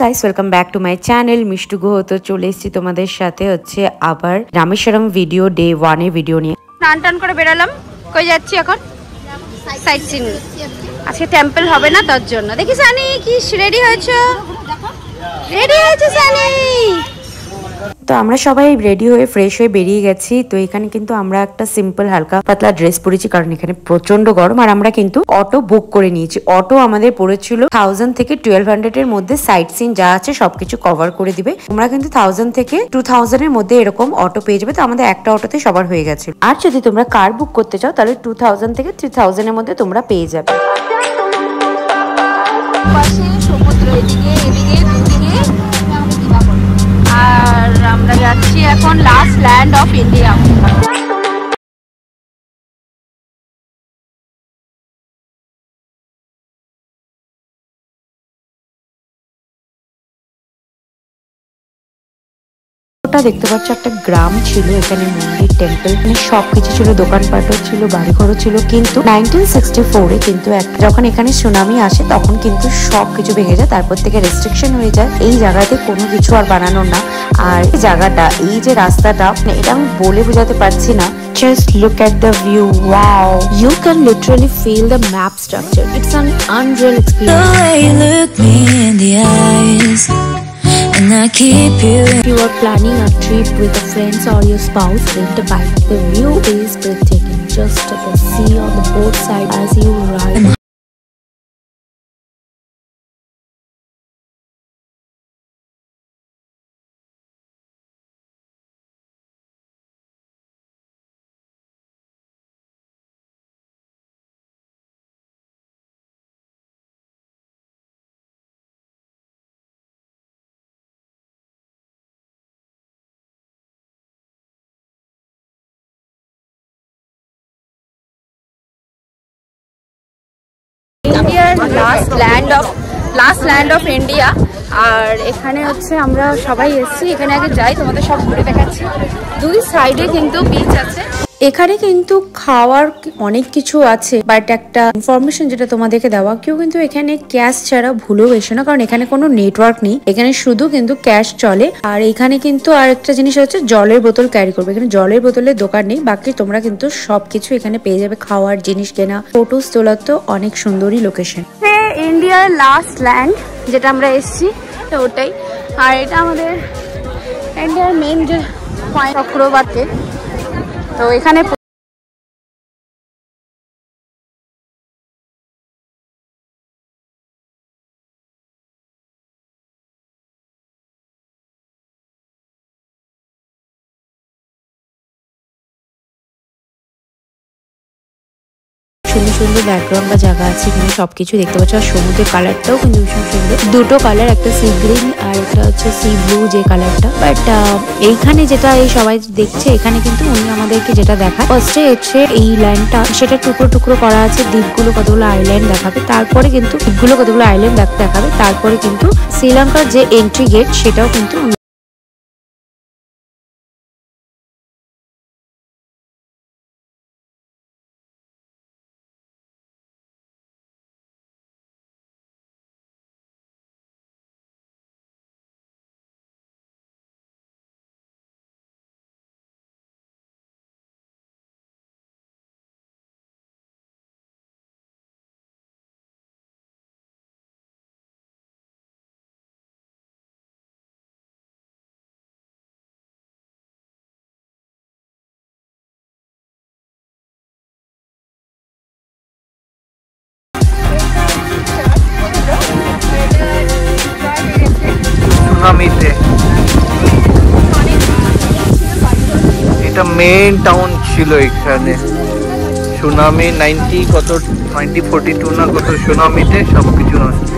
Guys, welcome back to my channel Mishtu Guha. তো চলে এসেছি তোমাদের সাথে হচ্ছে আবার রামেশ্বরম ভিডিও ডে 1 এর ভিডিও নিয়ে। স্নান টান করে বেরালাম। কই যাচ্ছি এখন? Site scene. আজকে টেম্পল হবে না, তার জন্য। দেখি সানি কি রেডি হয়েছো? রেডি হয়েছে সানি? তো আমরা সবাই রেডি হয়ে ফ্রেশ হয়ে বেরিয়ে গেছি। তো এখানে কিন্তু আমরা একটা সিম্পল হালকা পাতলা ড্রেস পরেছি, কারণ এখানে প্রচন্ড গরম। আর আমরা কিন্তু অটো বুক করে নিয়েছি। অটো আমাদের পড়েছিল 1000 থেকে 1200 এর মধ্যে। সাইট সিন যা আছে সবকিছু কভার করে দিবে। তোমরা কিন্তু 1000 থেকে 2000 এর মধ্যে এরকম অটো পেয়ে যাবে। তো আমাদের একটা অটোতে সবার হয়ে গেছে। আর যদি তোমরা কার বুক করতে চাও তাহলে 2000 থেকে 3000 এর মধ্যে তোমরা পেয়ে যাবে। পাশে সমুদ্র, এদিকে এদিকে দুদিকে। আর আমরা যাচ্ছি এখন লাস্ট ল্যান্ড অফ ইন্ডিয়া। দেখতে পাচ্ছ একটা গ্রাম ছিল, এখানে মন্দির টেম্পল মানে সবকিছু ছিল, দোকানপাটও ছিল, বাড়িঘরও ছিল। কিন্তু 1964-এ কিন্তু যখন এখানে সুনামি আসে তখন কিন্তু সবকিছু ভেঙে যায়। তারপর থেকে রেস্ট্রিকশন হয়ে যায়, এই জায়গাতে কোনো কিছু আর বানানোর না। আর এই জায়গাটা, এই যে রাস্তাটা, এটা আমি বলে বোঝাতে পারছি না। Just look at the view. Wow, you can literally feel the map structure. It's an unreal experience. The way you look me in the eyes, and I keep you. If you are planning a trip with a friends or your spouse, rent a bike. The view is breathtaking. Just the sea on the both sides as you ride. ইন্ডিয়ার last land of India. আর এখানে হচ্ছে আমরা সবাই এসেছি। এখানে আগে যাই, তোমাদের সব ঘুরে দেখাচ্ছি। দুই সাইডে কিন্তু বিচ আছে। এখানে কিন্তু খাওয়ার অনেক কিছু আছে, বাট একটা ইনফরমেশন যেটা তোমাদেরকে দেওয়া, কেউ কিন্তু এখানে ক্যাশ ছাড়া ভুলেও এসো না, কারণ এখানে কোনো নেটওয়ার্ক নেই। এখানে শুধু কিন্তু ক্যাশ চলে। আর এখানে কিন্তু আর একটা জিনিস হচ্ছে জলের বোতল ক্যারি করবে। এখানে জলের বোতলের দোকান নেই, বাকি তোমরা কিন্তু সবকিছু এখানে পেয়ে যাবে। খাওয়ার জিনিস কেনা, ফটোস তোলার তো অনেক সুন্দরই লোকেশন। ইন্ডিয়ার লাস্ট ল্যান্ড যেটা আমরা এসেছি ওটাই। আর এটা আমাদের ইন্ডিয়ার মেন যে পয়েন্ট, চক্রবাতে। তো এখানে সুন্দর সুন্দর ব্যাকগ্রাউন্ড বা জায়গা আছে, এখানে সবকিছু দেখতে পাচ্ছ। আর সমুদ্রের কালারটাও কিন্তু ভীষণ সুন্দর। দুটো কালার, একটা সি গ্রিন আর একটা হচ্ছে সি ব্লু যে কালারটা। বাট এইখানে যেটা এই সবাই দেখছে, এখানে কিন্তু উনি আমাদেরকে যেটা দেখা ফার্স্টে হচ্ছে এই ল্যান্ডটা, সেটা টুকরো টুকরো করা আছে। দ্বীপগুলো কতগুলো আইল্যান্ড দেখাবে, তারপরে কিন্তু দ্বীপগুলো কতগুলো আইল্যান্ড দেখাবে, তারপরে কিন্তু শ্রীলঙ্কার যে এন্ট্রি গেট সেটাও কিন্তু সুনামিতে। এটা মেইন টাউন ছিল এখানে। সুনামি 1942 না কত, সুনামিতে সবকিছু নষ্ট।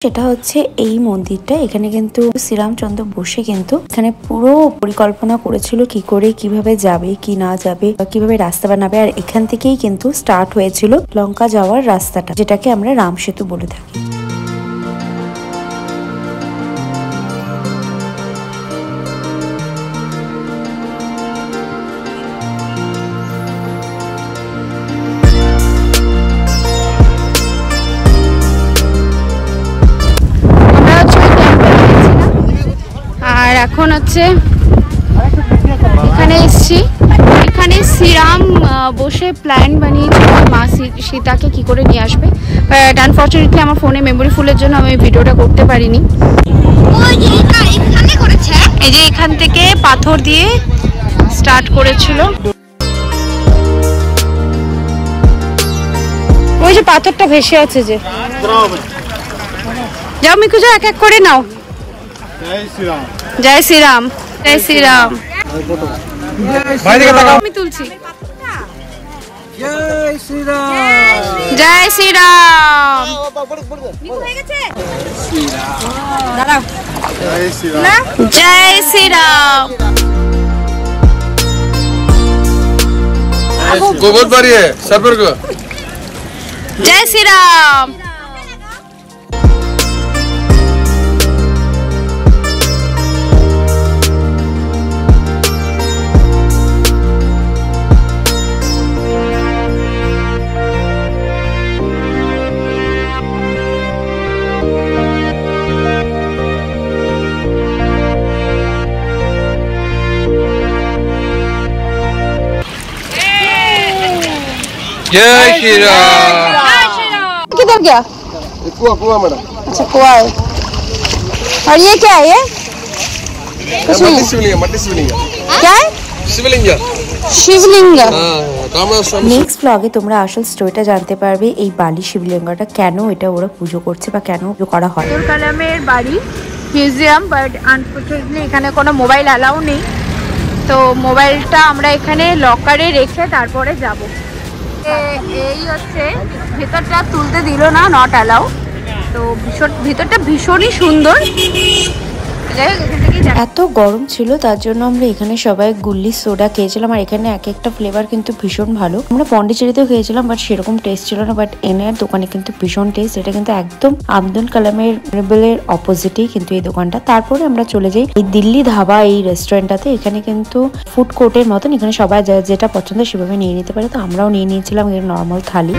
সেটা হচ্ছে এই মন্দিরটা। এখানে কিন্তু শ্রীরামচন্দ্র বসে কিন্তু এখানে পুরো পরিকল্পনা করেছিল কি করে কিভাবে যাবে কি না যাবে কিভাবে রাস্তা বানাবে, আর এখান থেকেই কিন্তু স্টার্ট হয়েছিল লঙ্কা যাওয়ার রাস্তাটা, যেটাকে আমরা রাম সেতু বলে থাকি। আর এখন হচ্ছে এখানে এসছি, এখানে শ্রীরাম বসে প্ল্যান বানিয়েছিল মা সীতাকে কি করে নিয়ে আসবে, বাট আনফর্চুনেটলি আমার ফোনে মেমোরি ফুলের জন্য আমি ভিডিওটা করতে পারিনি। এই যে এখান থেকে পাথর দিয়ে স্টার্ট করেছিল, ওই যে পাথরটা ভেসে আছে যে। যাও মিকু যাও, এক এক করে নাও। জয় শ্রীরাম, জয় শ্রীরাম। আমি তুলছি। জয় শ্রীরাম, জয় শ্রীরাম। জয় শ্রীরাম। गोबर बारी है सर पर को। जय श्री राम। जय श्री राम। किधर गया? कुआ कुआ मैडम। अच्छा कुआ है। और ये क्या है? ये मट्टी शिवलिंग, मट्टी शिवलिंग क्या है? शिवलिंग। शिवलिंग। নেক্সট ব্লগে তোমরা আসল স্টোরিটা জানতে পারবে এই বালি শিবলিঙ্গটা কেন এটা ওরা পুজো করছে বা কেন পুজো করা হয়। আব্দুল কালামের বাড়ি মিউজিয়াম, বাট আনফর্চুনেটলি এখানে কোনো মোবাইল অ্যালাউ নেই, তো মোবাইলটা আমরা এখানে লকারে রেখে তারপরে যাব। এই হচ্ছে ভেতরটা তুলতে দিল না, নট অ্যালাউ, তো ভিতরটা ভীষণই সুন্দর। এত গরম ছিল তার জন্য আমরা এখানে সবাই গুল্লি সোডা খেয়েছিলাম, আর এখানে এক একটা ফ্লেভার কিন্তু ভীষণ ভালো। আমরা পন্ডিচেরিতেও খেয়েছিলাম বাট সেরকম টেস্ট ছিল না, বাট এনের দোকানে কিন্তু ভীষণ টেস্ট। এটা কিন্তু একদম আব্দুল কালামের টেবিলের অপোজিটেই কিন্তু এই দোকানটা। তারপরে আমরা চলে যাই এই দিল্লি ধাবা এই রেস্টুরেন্টটাতে। এখানে কিন্তু ফুড কোর্টের মতন, এখানে সবাই যেটা পছন্দ সেভাবে নিয়ে নিতে পারে, তো আমরাও নিয়ে নিয়েছিলাম এর নর্মাল থালি।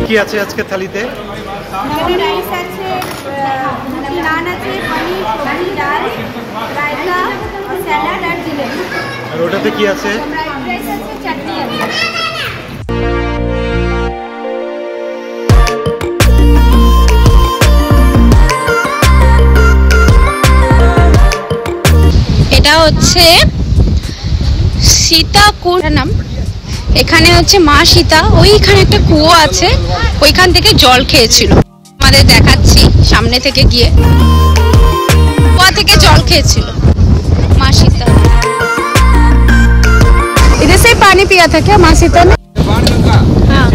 কি আছে আজকে থালিতে? রাইস আছে, নান আছে, পনির, সবজি, ডাল, রায়তা, স্যালাড আর জিলেবি। আর ওটাতে কি আছে? রাইস আছে, চাটনি আছে। এটা হচ্ছে সীতাকুণ্ড নাম। এখানে হচ্ছে মা সীতা, ওইখানে একটা কুয়ো আছে, ওইখান থেকে জল খেয়েছিল। আমাদের দেখাচ্ছি সামনে থেকে গিয়ে, কুয়া থেকে জল খেয়েছিল মা সীতা। इधर से पानी पिया था क्या माँ सीता ने? हाँ।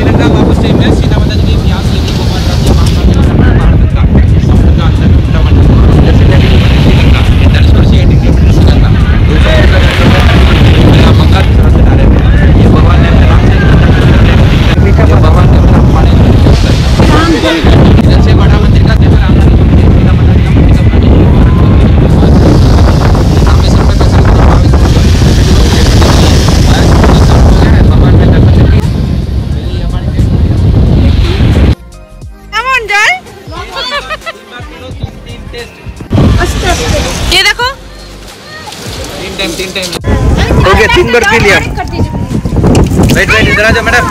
ये देखो, तीन टाइम हो गया, 3 बार पी लिया। वेट वेट, इधर आ जाओ मैडम।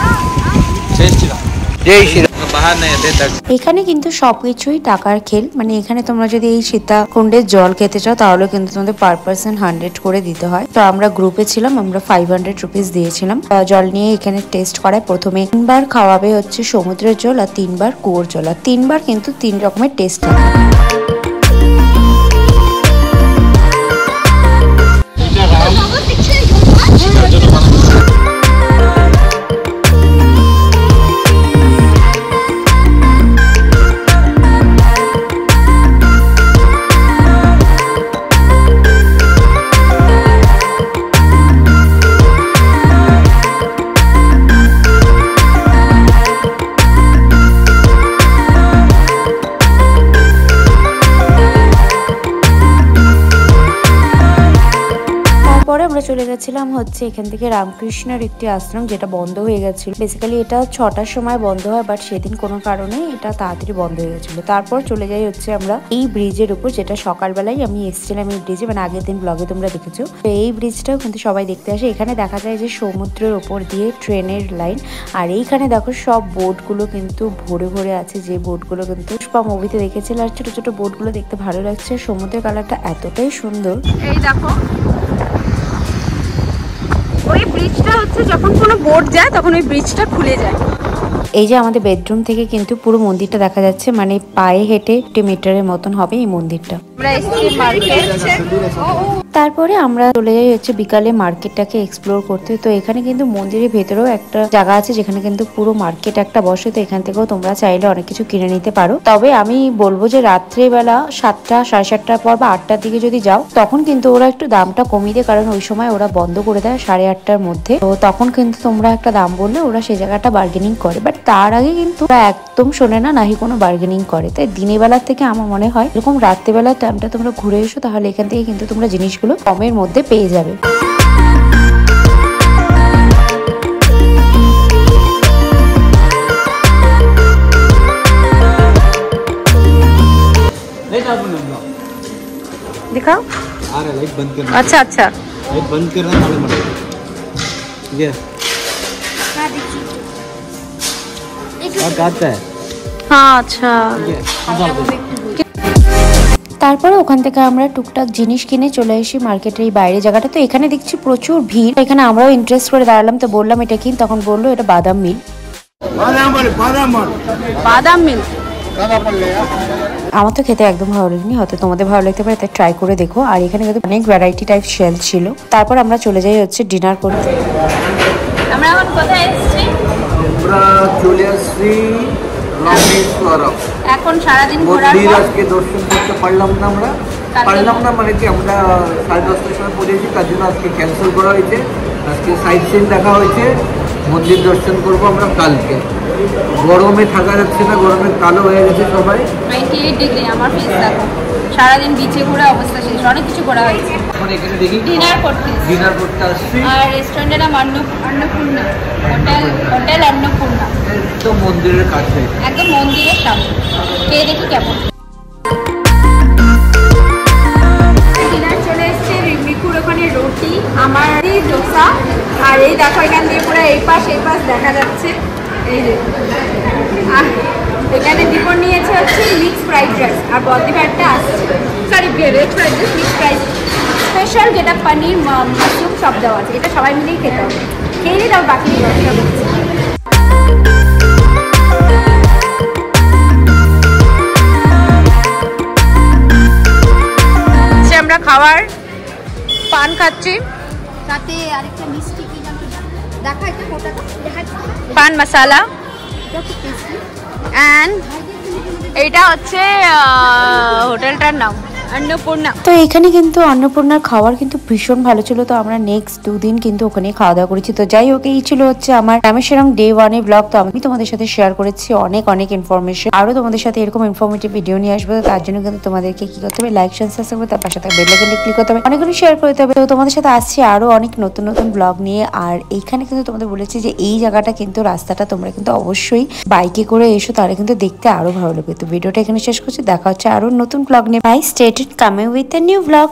जय श्री राम, जय श्री राम। बाहर नहीं आते तक। এখানে কিন্তু সবকিছুই টাকার খেল, মানে এখানে তোমরা যদি এই সীতাকুণ্ডের জল খেতে চাও তাহলে কিন্তু তোমাদের পার পার্সন 100 করে দিতে হয়। তো আমরা গ্রুপে ছিলাম, আমরা 500 রুপিস দিয়েছিলাম। জল নিয়ে এখানে টেস্ট করায় প্রথমে 3 বার খাওয়াবে হচ্ছে সমুদ্রের জল, আর 3 বার কুয়োর জল, আর 3 বার কিন্তু 3 রকমের টেস্ট থাকে। গেছিলাম হচ্ছে এখান থেকে রামকৃষ্ণের একটি আশ্রম, যেটা বন্ধ হয়ে গেছিল। বেসিক্যালি এটা 6টার সময় বন্ধ হয়, বাট সেদিন কোনো কারণে এটা তাড়াতাড়ি বন্ধ হয়ে গেছিল। তারপর চলে যাই হচ্ছে আমরা এই ব্রিজের উপর, যেটা সকালবেলায় আমি এসেছিলাম এই ব্রিজে, মানে আগের দিন ব্লগে তোমরা দেখেছো। তো এই ব্রিজটাও কিন্তু সবাই দেখতে আসে। এখানে দেখা যায় যে সমুদ্রের ওপর দিয়ে ট্রেনের লাইন, আর এইখানে দেখো সব বোটগুলো কিন্তু ভরে ভরে আছে, যে বোটগুলো কিন্তু পুষ্পা মুভিতে দেখেছিল। আর ছোট ছোট বোটগুলো দেখতে ভালো লাগছে। সমুদ্রের কালারটা এতটাই সুন্দর। এই দেখো ওই ব্রিজটা হচ্ছে যখন কোনো বোট যায় তখন ওই ব্রিজটা খুলে যায়। এই যে আমাদের বেডরুম থেকে কিন্তু পুরো মন্দিরটা দেখা যাচ্ছে, মানে পায়ে হেঁটে 2 মিটারের মতন হবে এই মন্দিরটা। আমরা এসেছি মার্কেট। তারপরে আমরা চলে যাই হচ্ছে বিকালে মার্কেটটাকে এক্সপ্লোর করতে। তো এখানে কিন্তু মন্দিরের ভেতরেও একটা জায়গা আছে যেখানে কিন্তু পুরো মার্কেট একটা বসে। তো এখান থেকেও তোমরা চাইলে অনেক কিছু কিনে নিতে পারো। তবে আমি বলবো যে রাত্রেবেলা 7টা, 7:30টার পর বা 8টার দিকে যদি যাও, তখন কিন্তু ওরা একটু দামটা কমিয়ে দেয়, কারণ ওই সময় ওরা বন্ধ করে দেয় 8:30টার মধ্যে। তো তখন কিন্তু তোমরা একটা দাম বললে ওরা সেই জায়গাটা বার্গেনিং করে, বাট তার আগে কিন্তু ওরা একদম শোনে না, নাহি কোনো বার্গেনিং করে। তাই দিনের বেলার থেকে আমার মনে হয় এরকম রাত্রেবেলার টাইমটা তোমরা ঘুরে এসো, তাহলে এখান থেকে কিন্তু তোমরা জিনিসগুলো কমের মধ্যে পেয়ে যাবে। दिखाओ। आ रहा है, लाइट बंद करना। अच्छा अच्छा लाइट बंद करना मालूम है। ठीक है। और काटता है। हाँ अच्छा। ठीक है। তারপরে ওখান থেকে আমরা টুকটাক জিনিস কিনে চলে আসি মার্কেটের এই বাইরে জায়গাটা। তো এখানে দেখছি প্রচুর ভিড়। এখানে আমরাও ইন্টারেস্ট করে দাঁড়ালাম, তো বললাম এটা কি, তখন বললো এটা বাদাম মিল। বাদাম মিল আমার তো খেতে একদম ভালো লাগেনি, হয়তো তোমাদের ভালো লাগতে পারে, তাই ট্রাই করে দেখো। আর এখানে কিন্তু অনেক ভ্যারাইটি টাইপ শেল ছিল। তারপর আমরা চলে যাই হচ্ছে ডিনার করতে। আমরা এখন কোথায় এসেছি? আমরা চলে আসছি রামেশ্বরম। এখন সারাদিন ঘোরার মন্দির পর আজকে দর্শন করতে পারলাম না। আমরা পারলাম না মানে কি, আমরা 10:30টার সময় পৌঁছেছি, তার জন্য আজকে ক্যান্সেল করা হয়েছে। আজকে সাইট সিন দেখা হয়েছে, মন্দির দর্শন করবো আমরা কালকে। গরমে থাকা যাচ্ছে না, গরমে কালো হয়ে গেছে সবাই। 98 ডিগ্রি আমার ফেস দেখো। সারাদিন বিচে ঘুরে অবস্থা শেষ, অনেক কিছু করা হয়েছে। এখন এখানে দেখি ডিনার করতে ডিনার করতে আসছি। আর রেস্টুরেন্টের নাম অন্নপূর্ণা হোটেল অন্নপূর্ণা, তো মন্দিরের কাছে একদম মন্দিরের সামনে। খেয়ে দেখি কেমন। ডিনার চলে এসছে। মিকুর ওখানে রুটি, আমার ডোসা, আর এই দেখো এখান দিয়ে পুরো এই পাশ দেখা যাচ্ছে। এই যে এখানে দীপন নিয়েছে হচ্ছে মিক্স ফ্রাইড রাইস, আর বদ্রিভাতটা আসছে, sorry veg fried rice mix fried special, যেটা পনির মাশরুম সব দেওয়া আছে। এটা সবাই মিলেই খেতে হবে। খেয়ে দাও, বাকি ব্যবস্থা করছি। আমরা খাবার পান খাচ্ছি, সাথে আরেকটা মিষ্টি কি জানো দেখা, এটা ফটোটা পান মশলা, এন্ড এইটা হচ্ছে হোটেলটার নাম অন্নপূর্ণা। তো এখানে কিন্তু অন্নপূর্ণার খাবার কিন্তু ভীষণ ভালো ছিল। তো আমরা নেক্সট 2 দিন কিন্তু ওখানে খাওয়া দাওয়া করেছি। তো যাই হোক, এই ছিল হচ্ছে আমার রামেশ্বরম ডে 1 এর ব্লগ। তো আমি তোমাদের সাথে শেয়ার করেছি অনেক ইনফরমেশন। আরো তোমাদের সাথে এরকম ইনফরমেটিভ ভিডিও নিয়ে আসবো। তার জন্য কিন্তু তোমাদেরকে কি করতে হবে, লাইক শেয়ার সাবস্ক্রাইব করতে হবে, তার সাথে বেল আইকনে ক্লিক করতে হবে, অনেকগুলো শেয়ার করতে হবে। তো তোমাদের সাথে আসছি আরো অনেক নতুন ব্লগ নিয়ে। আর এইখানে কিন্তু তোমাদের বলেছি যে এই জায়গাটা কিন্তু রাস্তাটা তোমরা কিন্তু অবশ্যই বাইকে করে এসো, তাহলে কিন্তু দেখতে আরো ভালো লাগবে। তো ভিডিওটা এখানে শেষ করছি, দেখা হচ্ছে আরো নতুন ব্লগ নিয়ে। Bye, stay tuned, coming with a new vlog.